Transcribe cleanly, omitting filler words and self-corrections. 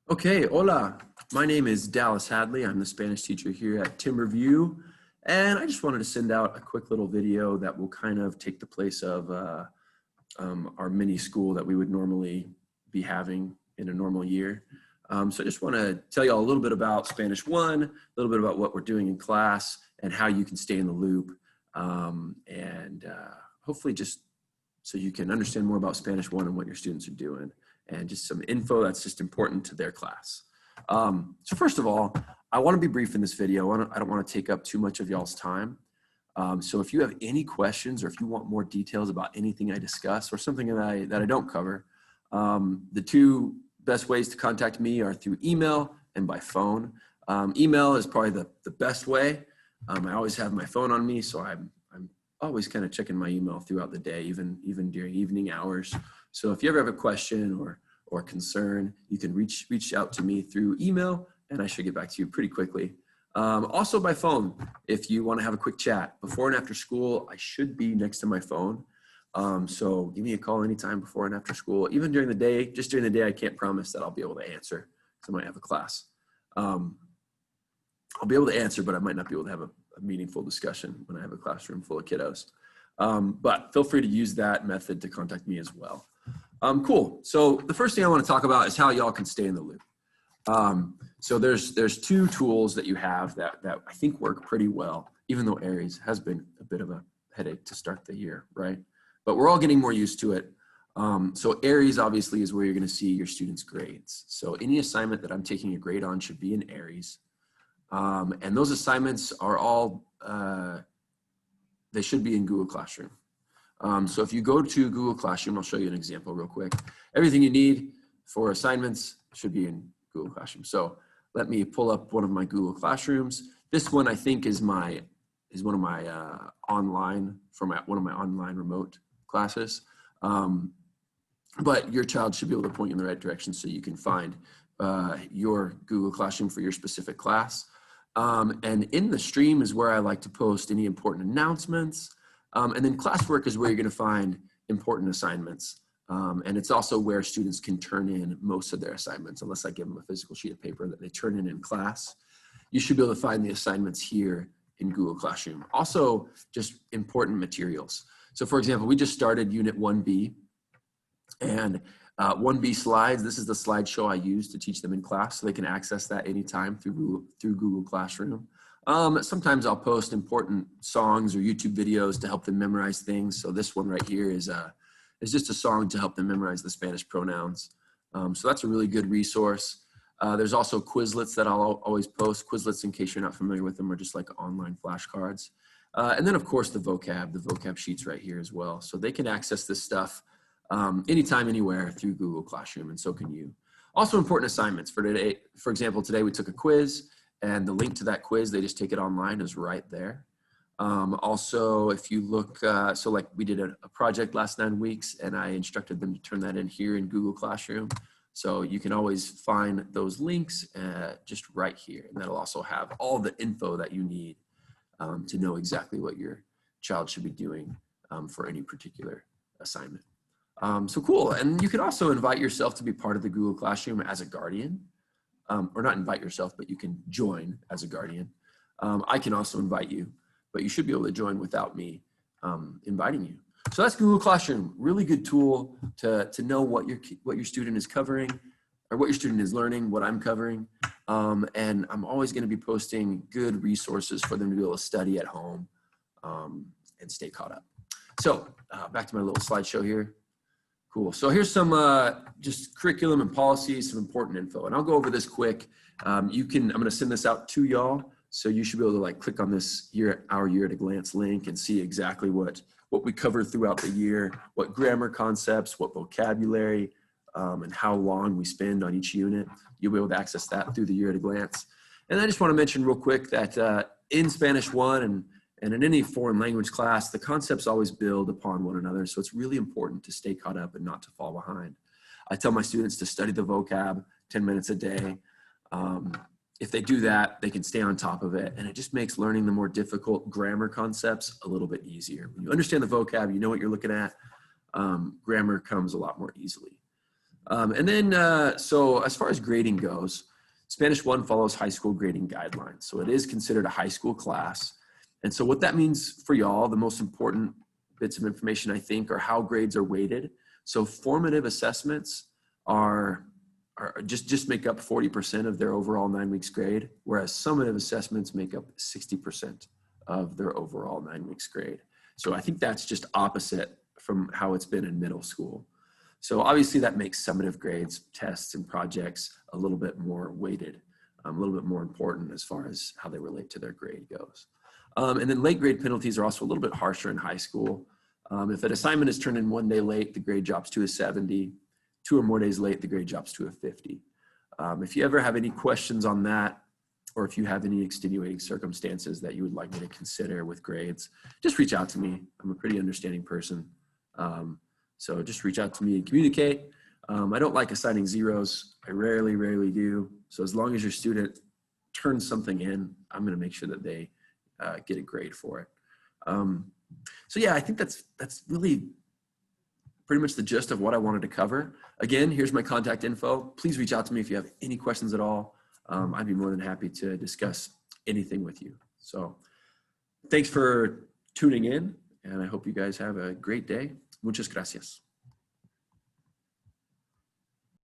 Okay, hola. My name is Dallas Hadley. I'm the Spanish teacher here at Timberview. And I just wanted to send out a quick little video that will kind of take the place of our mini school that we would normally be having in a normal year. So I just want to tell you all a little bit about Spanish 1, a little bit about what we're doing in class and how you can stay in the loop. Hopefully just so you can understand more about Spanish 1 and what your students are doing, and just some info that's just important to their class. So first of all, I want to be brief in this video. I don't want to take up too much of y'all's time. So if you have any questions or if you want more details about anything I discuss or something that I don't cover, the two best ways to contact me are through email and by phone. Email is probably the best way. I always have my phone on me, so I'm always kind of checking my email throughout the day, even during evening hours. So if you ever have a question or concern, you can reach out to me through email, and I should get back to you pretty quickly. Also by phone, if you want to have a quick chat before and after school, I should be next to my phone. So give me a call anytime before and after school. Even during the day, just during the day, I can't promise that I'll be able to answer because I might have a class. I'll be able to answer, but I might not be able to have a meaningful discussion when I have a classroom full of kiddos. But feel free to use that method to contact me as well. Cool. So the first thing I want to talk about is how y'all can stay in the loop. So there's two tools that you have that I think work pretty well, even though Aries has been a bit of a headache to start the year, right? But we're all getting more used to it. So Aries obviously is where you're going to see your students' grades. So any assignment that I'm taking a grade on should be in Aries. And those assignments are all, they should be in Google Classroom. So if you go to Google Classroom, I'll show you an example real quick. Everything you need for assignments should be in Google Classroom. So let me pull up one of my Google Classrooms. This one I think is one of my online, for one of my online remote classes. But your child should be able to point you in the right direction so you can find your Google Classroom for your specific class. And in the stream is where I like to post any important announcements. And then classwork is where you're going to find important assignments. And it's also where students can turn in most of their assignments, unless I give them a physical sheet of paper that they turn in class. You should be able to find the assignments here in Google Classroom. Also, just important materials. So for example, we just started Unit 1B. And 1B slides, this is the slideshow I use to teach them in class, so they can access that anytime through Google Classroom. Sometimes I'll post important songs or YouTube videos to help them memorize things. So this one right here is just a song to help them memorize the Spanish pronouns. So that's a really good resource. There's also Quizlets that I'll always post. Quizlets, in case you're not familiar with them, are just like online flashcards. And then of course the vocab sheets right here as well. So they can access this stuff anytime, anywhere through Google Classroom, and so can you. Also important assignments for today. For example, today we took a quiz, and the link to that quiz, they just take it online, is right there. Also, if you look, so like we did a project last 9 weeks, and I instructed them to turn that in here in Google Classroom. So you can always find those links just right here, and that'll also have all the info that you need to know exactly what your child should be doing for any particular assignment. So cool. And you can also invite yourself to be part of the Google Classroom as a guardian, or not invite yourself, but you can join as a guardian. I can also invite you, but you should be able to join without me inviting you. So that's Google Classroom, really good tool to know what your student is covering, or what your student is learning, what I'm covering. And I'm always going to be posting good resources for them to be able to study at home and stay caught up. So back to my little slideshow here. Cool. So here's some just curriculum and policies, some important info, and I'll go over this quick. I'm going to send this out to y'all, so you should be able to like click on this our year at a glance link and see exactly what we cover throughout the year, what grammar concepts, what vocabulary, and how long we spend on each unit. You'll be able to access that through the year at a glance. And I just want to mention real quick that in Spanish 1 and in any foreign language class, the concepts always build upon one another. So it's really important to stay caught up and not to fall behind. I tell my students to study the vocab 10 minutes a day. If they do that, they can stay on top of it. And it just makes learning the more difficult grammar concepts a little bit easier. When you understand the vocab, you know what you're looking at, grammar comes a lot more easily. And then, so as far as grading goes, Spanish 1 follows high school grading guidelines. So it is considered a high school class. And so what that means for y'all, the most important bits of information, I think, are how grades are weighted. So formative assessments are just make up 40% of their overall 9 weeks grade, whereas summative assessments make up 60% of their overall 9 weeks grade. So I think that's just opposite from how it's been in middle school. So obviously that makes summative grades, tests, and projects a little bit more weighted, a little bit more important as far as how they relate to their grade goes. And then late grade penalties are also a little bit harsher in high school. If an assignment is turned in 1 day late, the grade drops to a 70. 2 or more days late, the grade drops to a 50. If you ever have any questions on that, or if you have any extenuating circumstances that you would like me to consider with grades, just reach out to me. I'm a pretty understanding person. So just reach out to me and communicate. I don't like assigning zeros. I rarely do. So as long as your student turns something in, I'm going to make sure that they get a grade for it. So yeah, I think that's really pretty much the gist of what I wanted to cover. Again, here's my contact info. Please reach out to me if you have any questions at all. I'd be more than happy to discuss anything with you. So thanks for tuning in, and I hope you guys have a great day. Muchas gracias.